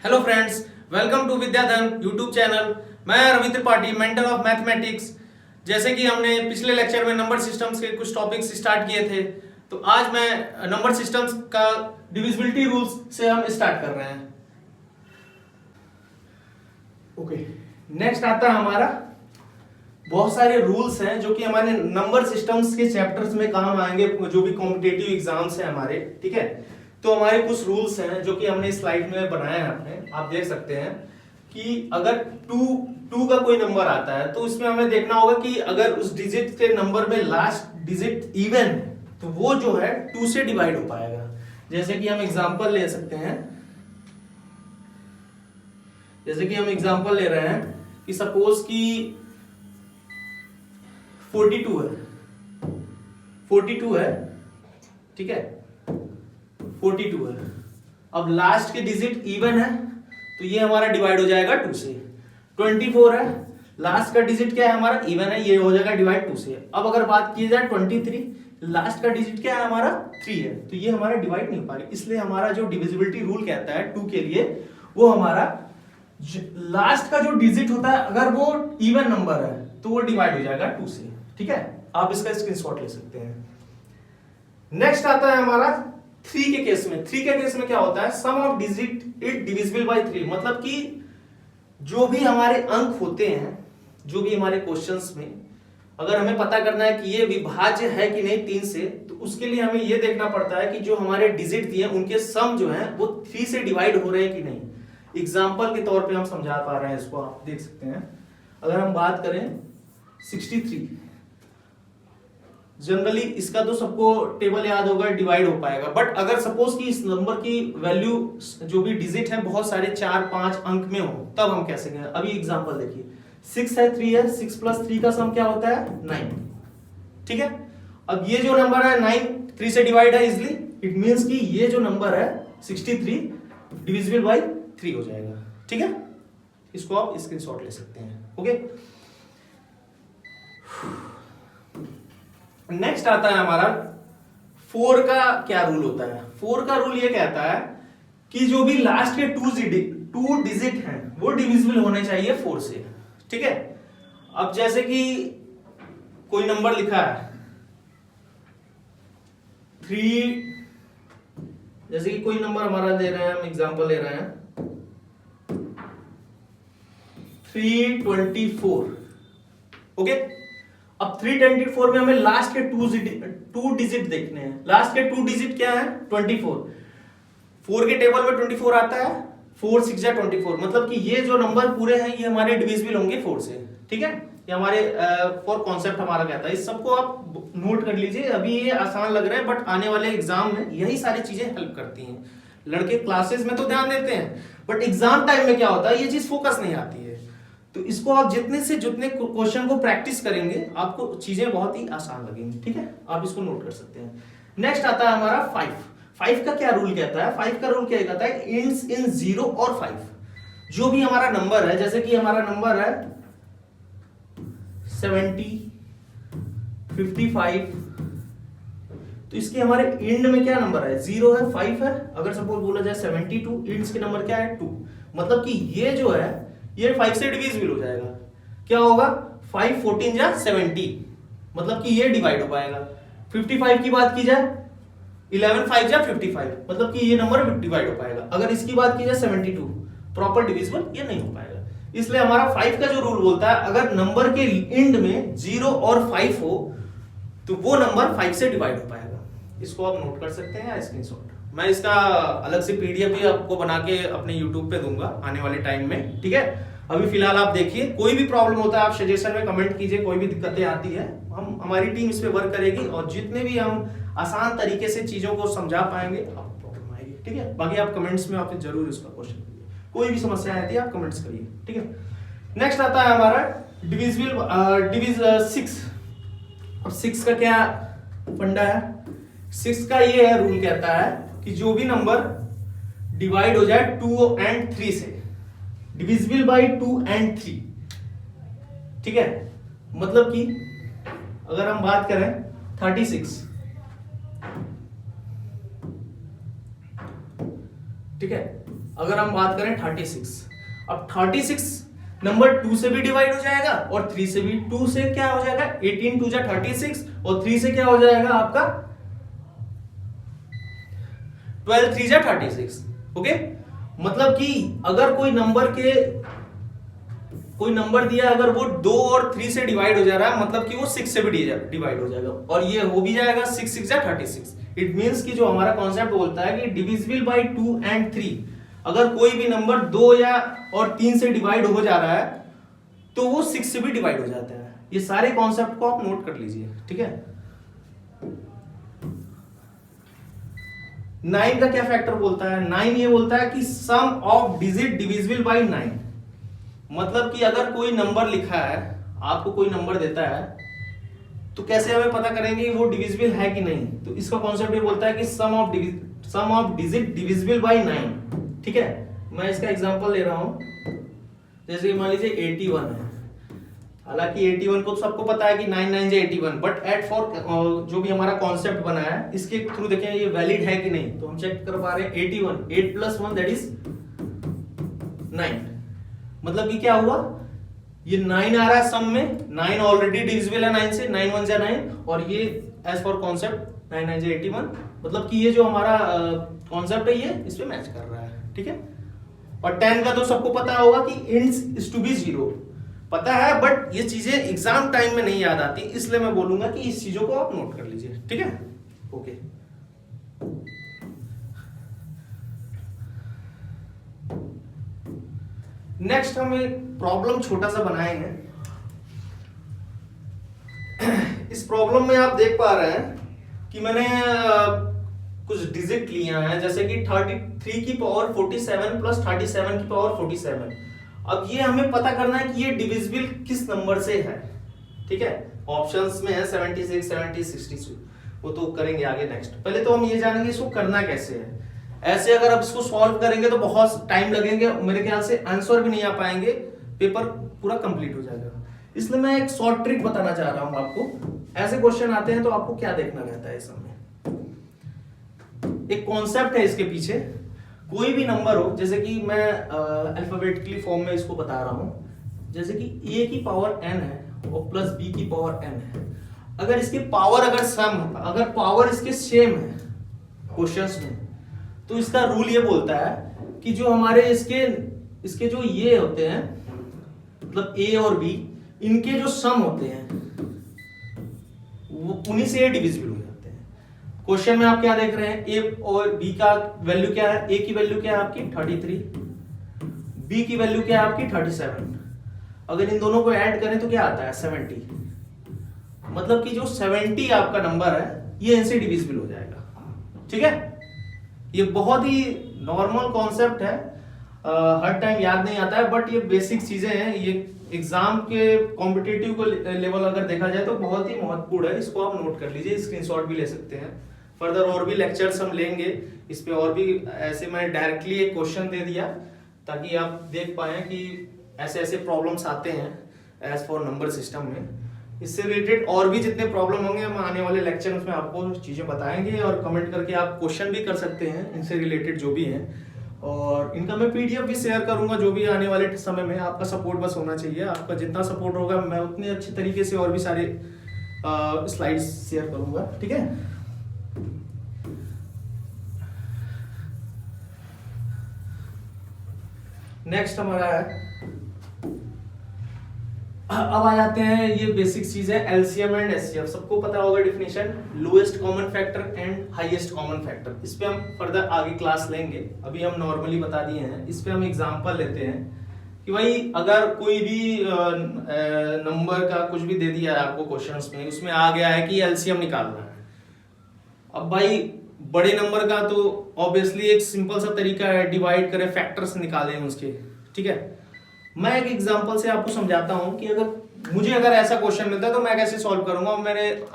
Hello friends, welcome to Vidyadhan YouTube channel. मैं Ravi Tripathi, mentor of mathematics. जैसे कि हमने पिछले लेक्चर में नंबर सिस्टम्स के कुछ टॉपिक्स स्टार्ट किए थे, तो आज मैं नंबर सिस्टम्स का डिविजिबिलिटी रूल्स से हम स्टार्ट कर रहे हैं। ओके, नेक्स्ट आता है हमारा, बहुत सारे रूल्स हैं जो कि हमारे नंबर सिस्टम्स के चैप्टर्स में काम आएंगे, जो भी कॉम्पिटिटिव एग्जाम्स हैं हमारे। ठीक है, तो हमारे कुछ रूल्स हैं जो कि हमने स्लाइड में बनाए हैं अपने, आप देख सकते हैं कि अगर टू का कोई नंबर आता है तो इसमें हमें देखना होगा कि अगर उस डिजिट के नंबर में लास्ट डिजिट इवन है तो वो जो है 2 से डिवाइड हो पाएगा। जैसे कि हम एग्जांपल ले सकते हैं, जैसे कि हम एग्जांपल ले रहे हैं कि सपोज कि 42 है, 42 है, ठीक है, 42 है। अब लास्ट के डिजिट इवन है तो ये हमारा डिवाइड हो जाएगा 2 से। 24 है, लास्ट का डिजिट क्या है हमारा, इवन है, ये हो जाएगा डिवाइड 2 से। अब अगर बात की जाए 23, लास्ट का डिजिट क्या है हमारा, 3 है, तो ये हमारा डिवाइड नहीं हो पाएगा। इसलिए हमारा जो डिविजिबिलिटी रूल कहता है 2 के लिए, वो हमारा लास्ट का जो डिजिट होता है अगर वो इवन नंबर है तो वो डिवाइड हो जाएगा 2 से। ठीक है, आप इसका स्क्रीनशॉट ले सकते हैं। नेक्स्ट आता है हमारा 3 के केस में। 3 के केस में क्या होता है, sum of digit is divisible by 3। मतलब कि जो भी हमारे अंक होते हैं, जो भी हमारे क्वेश्चंस में, अगर हमें पता करना है कि ये विभाज्य है कि नहीं 3 से, तो उसके लिए हमें ये देखना पड़ता है कि जो हमारे डिजिट दिए उनके सम जो है वो 3 से डिवाइड हो रहे हैं कि नहीं। एग्जाम्पल के तौर पे हम समझा पा रहे हैं इसको, आप देख सकते हैं। अगर हम बात करें 63, जनरली इसका तो सबको टेबल याद होगा, डिवाइड हो पाएगा। बट अगर सपोज कि इस नंबर की वैल्यू जो भी डिजिट है बहुत सारे 4-5 अंक में हो, तब हम कैसे करें। अभी एग्जांपल देखिए, 6 है, 3 है, 6 प्लस 3 का सम क्या होता है, 9। ठीक है, अब ये जो नंबर है 9 3 से डिवाइड है इजिली, इट मींस कि ये जो नंबर है 63 डिविजिबल बाय 3 हो जाएगा। ठीक है, इसको आप स्क्रीनशॉट ले सकते हैं। ओके, नेक्स्ट आता है हमारा 4 का क्या रूल होता है। 4 का रूल ये कहता है कि जो भी लास्ट के 2 डिजिट हैं वो डिविजिबल होने चाहिए 4 से। ठीक है, अब जैसे कि कोई नंबर लिखा है 3, जैसे कि कोई नंबर हमारा दे रहे हैं, हम एग्जांपल ले रहे हैं 324। ओके, अब 324 में हमें लास्ट के 2 डिजिट देखने हैं। लास्ट के 2 डिजिट क्या है, 24। 4 के टेबल में 24 आता है, 4 6 जा 24, मतलब कि ये जो नंबर पूरे हैं ये हमारे डिविजिबल होंगे 4 से। ठीक है, ये हमारे फॉर कॉन्सेप्ट हमारा कहता है। इस सबको आप नोट कर लीजिए। अभी ये आसान लग रहा है बट आने वाले एग्जाम में यही सारी चीजें हेल्प करती हैं। लड़के क्लासेस में तो ध्यान देते हैं बट एग्जाम टाइम में क्या होता है, ये चीज फोकस नहीं आती है। तो इसको आप जितने से जितने क्वेश्चन को प्रैक्टिस करेंगे आपको चीजें बहुत ही आसान लगेंगी। ठीक है, आप इसको नोट कर सकते हैं। नेक्स्ट आता है हमारा 5। 5 का क्या रूल कहता है, 5 का रूल क्या कहता है, इंड्स इन 0 और 5। जो भी हमारा नंबर है, जैसे कि हमारा नंबर है 70, 55, तो इसके हमारे इंड में क्या नंबर है, 0 है, 5 है। अगर सपोज बोला जाए 72, इंड्स के नंबर क्या है, 2। मतलब कि ये जो है ये 5 से डिविजिबल हो जाएगा। क्या होगा, 5 14 जा 70, मतलब कि ये डिवाइड हो पाएगा। 55 की बात की जाए 11 5 जा 55, मतलब कि ये नंबर डिवाइड हो पाएगा। अगर इसकी बात की जाए 72, प्रॉपर डिविजिबल ये नहीं हो पाएगा। इसलिए हमारा 5 का जो रूल बोलता है, अगर नंबर के एंड में 0 और 5 हो तो वो नंबर 5 से डिवाइड हो पाएगा। इसको आप नोट कर सकते हैं या स्क्रीनशॉट। मैं इसका अलग से पीडीएफ भी आपको बना के अपने यूट्यूब पे दूंगा आने वाले टाइम में। ठीक है, अभी फिलहाल आप देखिए, कोई भी प्रॉब्लम होता है आप सजेशन में कमेंट कीजिए, कोई भी दिक्कतें आती है हमारी टीम इस पे वर्क करेगी और जितने भी हम आसान तरीके से चीजों को समझा पाएंगे आपको प्रॉब्लम आएगी। ठीक है, बाकी आप कमेंट्स में आप जरूर इसका क्वेश्चन करिए, कोई भी समस्या आती है आप कमेंट्स करिए। ठीक है, नेक्स्ट आता है हमारा डिविजिबल 6। अब 6 का क्या फंडा है, 6 का ये है रूल कहता है कि जो भी नंबर डिवाइड हो जाए 2 and 3 से, डिविजिबल बाय 2 and 3। ठीक है, मतलब कि अगर हम बात करें 36, ठीक है, अगर हम बात करें 36, अब 36 नंबर 2 से भी डिवाइड हो जाएगा और 3 से भी। 2 से क्या हो जाएगा 18 2 जा 36 और 3 से क्या हो जाएगा आपका 12 3 जा 36। ओके, मतलब कि अगर कोई नंबर दिया, अगर वो 2 और 3 से डिवाइड हो जा रहा है, मतलब कि वो 6 से भी डिवाइड हो जाएगा और ये हो भी जाएगा 6 6 जा 36। इट मींस कि जो हमारा कॉन्सेप्ट बोलता है कि डिविजिबल बाय 2 एंड 3, अगर कोई भी नंबर 2 या और 3 से डिवाइड हो जा रहा है तो वो 6 से भी डिवाइड हो जाता है। ये सारे कॉन्सेप्ट को आप नोट कर लीजिए, ठीक है। 9 का क्या फैक्टर बोलता है? 9 ये बोलता है कि sum of digit divisible by 9। मतलब कि अगर कोई नंबर लिखा है, आपको कोई नंबर देता है, तो कैसे हमें पता करेंगे वो डिविजिबल है कि नहीं? तो इसका कॉन्सेप्ट ये बोलता है कि sum of digit divisible by 9, ठीक है। मैं इसका एग्जांपल ले रहा हूं, जैसे मान लीजिए 81 है। हालांकि 81 को सबको पता है कि 9 9 जे 81, बट एट फॉर जो भी हमारा कॉन्सेप्ट बना है इसके थ्रू देखें ये वैलिड है कि नहीं। तो हम चेक कर पा रहे हैं 81, 8 + 1 दैट इज 9। मतलब कि क्या हुआ, ये 9 आ रहा है सम में, 9 ऑलरेडी डिविजिबल है 9 से, 9 1 जा 9, और ये एज फॉर कॉन्सेप्ट 9 9 जे 81, मतलब कि ये जो हमारा कॉन्सेप्ट है ये इस पे मैच कर रहा है, ठीक है। और 10 का तो सबको पता होगा कि इंट्स इज टू बी 0, पता है, बट ये चीजें एग्जाम टाइम में नहीं याद आती, इसलिए मैं बोलूंगा कि इस चीजों को आप नोट कर लीजिए, ठीक है। ओके, नेक्स्ट हम एक प्रॉब्लम छोटा सा बनाएंगे। इस प्रॉब्लम में आप देख पा रहे हैं कि मैंने कुछ डिजिट लिया है, जैसे कि 33 की पावर 47 + 37 की पावर 47। अब ये हमें पता करना है कि ये डिविजिबल किस नंबर से है, ठीक है। ऑप्शंस में है 76 70 62, वो तो करेंगे आगे नेक्स्ट। पहले तो हम ये जानेंगे इसको करना कैसे है। ऐसे अगर आप इसको सॉल्व करेंगे तो बहुत टाइम लगेंगे, मेरे ख्याल से आंसर भी नहीं आ पाएंगे, पेपर पूरा कंप्लीट हो जाएगा। इसलिए मैं एक शॉर्ट ट्रिक बताना चाह रहा हूं आपको। ऐसे क्वेश्चन आते हैं तो आपको क्या देखना रहता है इस समय, एक कॉन्सेप्ट है इसके पीछे। कोई भी नंबर हो, जैसे कि मैं अल्फाबेटिकली फॉर्म में इसको बता रहा हूं, जैसे कि a की पावर n है और प्लस b की पावर n है। अगर इसकी पावर अगर सम, अगर पावर इसके सेम है क्वेश्चंस में, तो इसका रूल ये बोलता है कि जो हमारे इसके जो ये होते हैं, मतलब a और b, इनके जो सम होते हैं वो उन्हीं से ये डिविजिबल हो जाते हैं। क्वेश्चन में आप क्या देख रहे हैं, a और b का वैल्यू क्या है? a की वैल्यू क्या है आपकी 33, b की वैल्यू क्या है आपकी 37। अगर इन दोनों को ऐड करें तो क्या आता है 70। मतलब कि जो 70 आपका नंबर है ये इनसे डिविजिबल हो जाएगा, ठीक है। ये बहुत ही नॉर्मल कॉन्सेप्ट है, हर टाइम याद नहीं आता है, बट ये बेसिक चीजें हैं। ये एग्जाम के कॉम्पिटिटिव को लेवल अगर देखा जाए तो बहुत ही महत्वपूर्ण है, इसको आप नोट कर लीजिए, स्क्रीनशॉट भी ले सकते हैं। फर्दर और भी लेक्चर्स हम लेंगे इस पे, और भी ऐसे मैंने डायरेक्टली एक क्वेश्चन दे दिया ताकि आप देख पाए कि ऐसे ऐसे प्रॉब्लम्स आते हैं एज फॉर नंबर सिस्टम में। इससे रिलेटेड और भी जितने प्रॉब्लम होंगे हम आने वाले लेक्चर में आपको चीजें बताएंगे, और कमेंट करके आप क्वेश्चन भी कर सकते हैं इनसे रिलेटेड जो भी हैं। और इनका मैं पीडीएफ भी शेयर करूंगा जो भी आने वाले समय में। आपका सपोर्ट बस होना चाहिए, आपका जितना सपोर्ट होगा मैं उतने अच्छे तरीके से और भी सारे स्लाइड्स शेयर करूंगा, ठीक है। नेक्स्ट हमारा है, अब आ जाते हैं, ये बेसिक चीज है एलसीएम एंड एचसीएफ। सबको पता होगा definition, lowest common factor and highest common factor. इस पे हम फर्दर आगे क्लास लेंगे, अभी हम नॉर्मली बता दिए हैं। इस पे हम एग्जांपल लेते हैं कि भाई अगर कोई भी नंबर का कुछ भी दे दिया है आपको क्वेश्चंस में, उसमें आ गया है कि एलसीएम निकालना है। अब भाई बड़े नंबर का तो ऑब्वियसली एक सिंपल सा तरीका है, डिवाइड करें, फैक्टर्स निकालें उसके, ठीक है। मैं एक एग्जांपल से आपको समझाता हूं कि अगर ऐसा क्वेश्चन मिलता है तो मैं कैसे सॉल्व करूंगा, और मेरे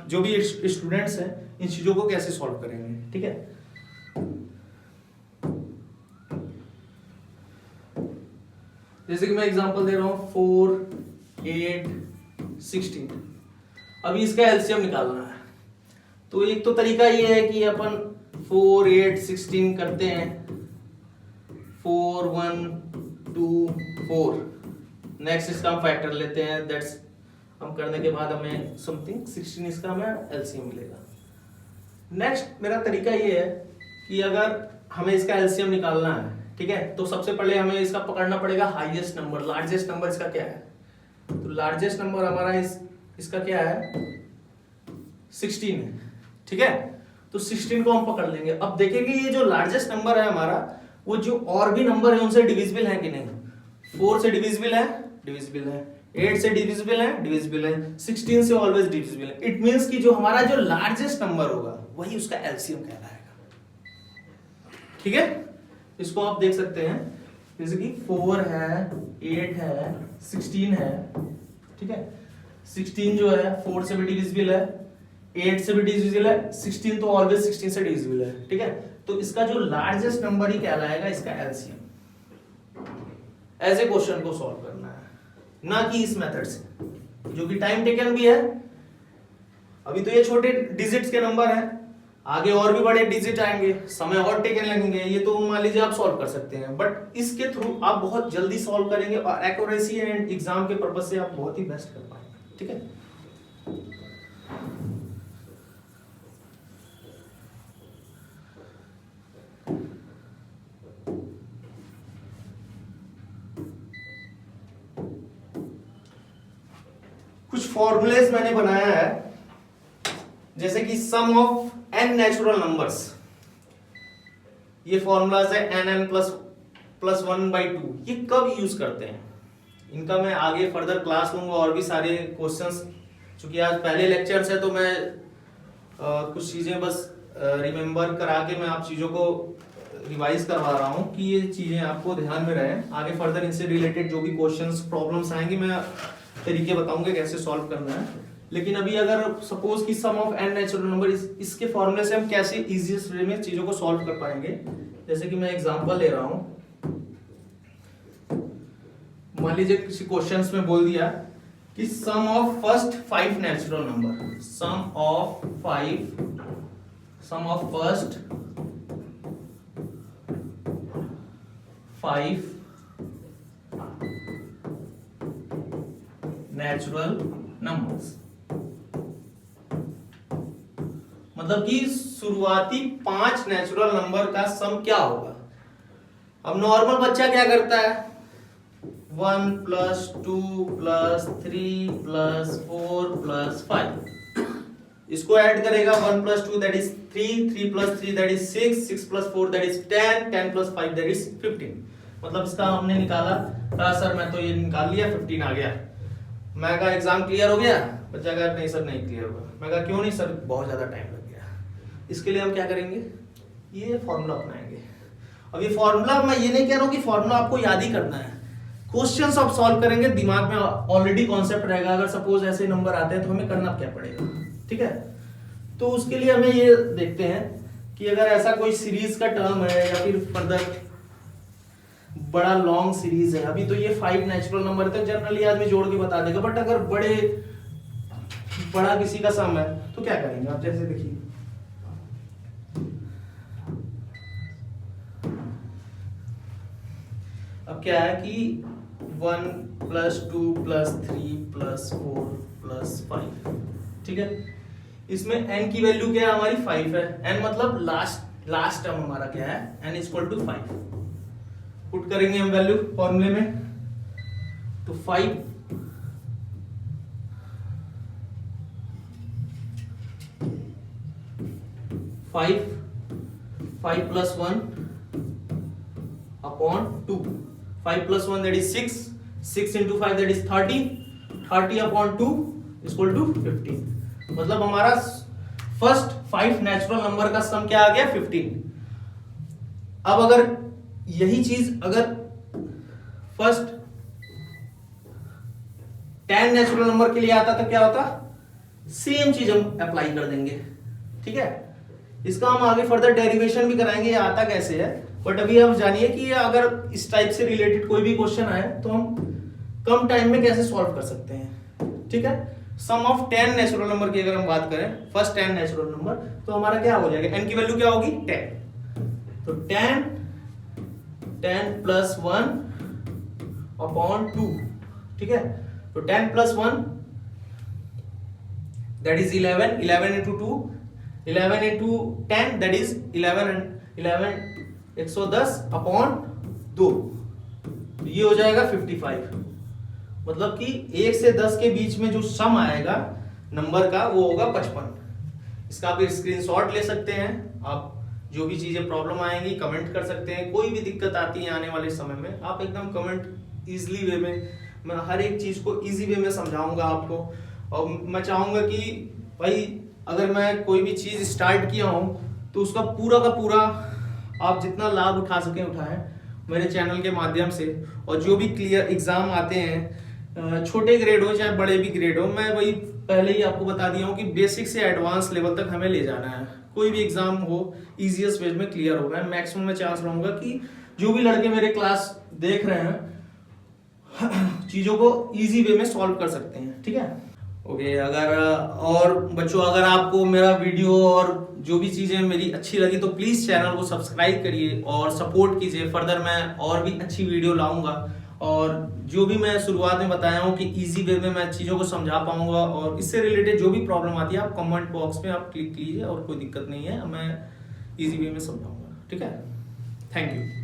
जो भी स्टूडेंट्स हैं इन चीजों को कैसे सॉल्व करेंगे, ठीक है। जैसे कि मैं एग्जांपल दे रहा हूं 4 8 16। अभी इसका एलसीएम निकालना है, तो एक तो तरीका ये है कि अपन 4 8 16 करते हैं, 4 1 2 4। नेक्स्ट इसका हम फैक्टर लेते हैं, दैट्स हम करने के बाद हमें समथिंग 16 इसका हमें एलसीएम मिलेगा। नेक्स्ट मेरा तरीका ये है कि अगर हमें इसका एलसीएम निकालना है, ठीक है, तो सबसे पहले हमें इसका पकड़ना पड़ेगा हाईएस्ट नंबर, लार्जेस्ट नंबर इसका क्या है। तो लार्जेस्ट नंबर हमारा इसका क्या है 16 है, ठीक है। तो 16 को हम पकड़ लेंगे। अब देखेंगे ये जो लार्जेस्ट नंबर है हमारा, वो जो और भी नंबर है उनसे डिविजिबल है कि नहीं। 4 से डिविजिबल है, डिविजिबल है। 8 से डिविजिबल है, डिविजिबल है। 16 से ऑलवेज डिविजिबल है। इट मींस कि जो हमारा जो लार्जेस्ट नंबर होगा वही उसका एलसीएम कहलाएगा, ठीक है। इसको आप देख सकते हैं, जैसे कि 4 है, 8 है, 16 है, ठीक है। 16 जो है 4 से भी डिविजिबल है, 8 से भी डिविजिबल है, 16 तो ऑलवेज 16 से डिविजिबल है, ठीक है। तो इसका जो लार्जेस्ट नंबर ही कहलाएगा इसका एलसीएम। ऐसे क्वेश्चन को सॉल्व करना है, ना कि इस मेथड से, जो कि टाइम टेकन भी है। अभी तो ये छोटे डिजिट्स के नंबर हैं, आगे और भी बड़े डिजिट आएंगे, समय और टेकन लगेंगे, ये तो मान लीजिए आप सॉल्व कर सकते हैं, बट इसके थ्रू आप बहुत जल्दी सॉल्व करेंगे और एक्यूरेसी एंड एग्जाम के पर्पज से आप बहुत ही बेस्ट कर पाएंगे, ठीक है। कुछ फॉर्मूलेस मैंने बनाया है, जैसे कि sum of n natural numbers. ये फॉर्मूलाज है nn प्लस 1/2। ये कब यूज करते हैं इनका मैं आगे फर्दर क्लास लूंगा, और भी सारे क्वेश्चंस, क्योंकि आज पहले लेक्चर्स है तो मैं कुछ चीजें बस रिमेम्बर करा के मैं आप चीजों को रिवाइज करवा रहा हूं कि ये चीजें आपको ध्यान में रहे। आगे फर्दर इनसे रिलेटेड जो भी क्वेश्चंस प्रॉब्लम्स आएंगे मैं तरीके बताऊंगा कैसे सॉल्व करना है। लेकिन अभी अगर सपोज कि sum of n natural number, इसके फॉर्मूले से हम कैसे इजीएस्ट वे में चीजों को सॉल्व कर पाएंगे। जैसे कि मैं एग्जांपल ले रहा हूं, मान लीजिए किसी क्वेश्चंस में बोल दिया कि sum of first 5 natural number, sum of first 5 natural numbers, मतलब कि शुरुआती 5 नेचुरल नंबर का सम क्या होगा। अब नॉर्मल बच्चा क्या करता है, 1 + 2 + 3 + 4 + 5, इसको ऐड करेगा। 1 + 2 that is 3, 3 + 3 that is 6, 6 + 4 that is 10, 10 + 5 that is 15। मतलब इसका हमने निकाला, कहा सर मैं तो ये निकाल लिया, 15 आ गया। मैं कहा एग्जाम क्लियर हो गया, बच्चा कहा नहीं सर नहीं क्लियर होगा। मैं कहा क्यों नहीं सर, बहुत ज्यादा टाइम लग गया। इसके लिए हम क्या करेंगे, ये फॉर्मूला अपनाएंगे। अब ये फॉर्मूला, मैं ये नहीं कह रहा हूं कि फॉर्मूला आपको याद ही करना है, क्वेश्चंस आप सॉल्व करेंगे, दिमाग में ऑलरेडी कॉन्सेप्ट रहेगा। अगर सपोज ऐसे नंबर आते हैं तो हमें करना क्या पड़ेगा, ठीक है। तो उसके लिए हमें ये देखते हैं कि अगर ऐसा कोई सीरीज का टर्म है या फिर फर्दर बड़ा लॉन्ग सीरीज है। अभी तो ये 5 नेचुरल नंबर थे, जनरली आदमी जोड़ के बता देगा, बट अगर बड़ा किसी का सम है तो क्या करेंगे आप, जैसे देखिए अब क्या है कि 1 + 2 + 3 + 4 + 5, ठीक है। इसमें n की वैल्यू क्या है, हमारी 5 है। n मतलब लास्ट टर्म हमारा क्या है, n = 5। पुट करेंगे हम वैल्यू फॉर्मूले में, तो 5 + 1 upon 2, 5 + 1 that is 6, 6 × 5 that is 30, 30 upon 2 = 15। मतलब हमारा फर्स्ट 5 नेचुरल नंबर का सम क्या आ गया, 15। अब अगर यही चीज अगर फर्स्ट 10 नेचुरल नंबर के लिए आता तो क्या होता, सेम चीज हम अप्लाई कर देंगे, ठीक है। इसका हम आगे फर्दर डेरिवेशन भी कराएंगे, ये आता कैसे है, बट अभी आप जानिए कि अगर इस टाइप से रिलेटेड कोई भी क्वेश्चन आए तो हम कम टाइम में कैसे सॉल्व कर सकते हैं, ठीक है। सम ऑफ 10 नेचुरल नंबर की अगर हम बात करें, फर्स्ट 10 नेचुरल नंबर, तो हमारा क्या हो जाएगा, n की वैल्यू क्या होगी, 10। तो 10 10 प्लस 1 अपॉन 2, ठीक है। तो 10 plus 1 that is 11, 11 into 2, 11 into 10 that is 11 110 upon 2, ये हो जाएगा 55। मतलब कि 1 से 10 के बीच में जो सम आएगा नंबर का वो होगा 55। इसका आप स्क्रीनशॉट ले सकते हैं। आप जो भी चीजें प्रॉब्लम आएंगी कमेंट कर सकते हैं। कोई भी दिक्कत आती है आने वाले समय में आप एकदम कमेंट इजीली वे में, मैं हर एक चीज को इजी वे में समझाऊंगा आपको। और मैं चाहूंगा कि भाई अगर मैं कोई भी चीज स्टार्ट किया हूं तो उसका पूरा का पूरा आप जितना लाभ उठा सकें उठाएं मेरे चैनल के माध्यम से। और जो भी क्लियर एग्जाम आते हैं, छोटे ग्रेड हो चाहे बड़े भी ग्रेड हो, मैं वही पहले ही आपको बता दिया हूँ कि बेसिक से एडवांस लेवल तक हमें ले जाना है। कोई भी एग्जाम हो इजीएस्ट वे में क्लियर होगा। मैक्सिमम में चांस रहूंगा कि जो भी लड़के मेरे क्लास देख रहे हैं चीजों को इजी वे में सॉल्व कर सकते हैं, ठीक है। ओके, अगर और बच्चों अगर आपको मेरा वीडियो और जो भी चीजें मेरी अच्छी लगी तो प्लीज चैनल को सब्सक्राइब करिए और सपोर्ट कीजिए। फर्दर मैं और भी अच्छी वीडियो लाऊंगा और जो भी मैं शुरुआत में बताया हूँ कि इजी वे में मैं चीजों को समझा पाऊंगा। और इससे रिलेटेड जो भी प्रॉब्लम आती है आप कमेंट बॉक्स में आप क्लिक कीजिए और कोई दिक्कत नहीं है, मैं इजी वे में समझाऊंगा, ठीक है। Thank you.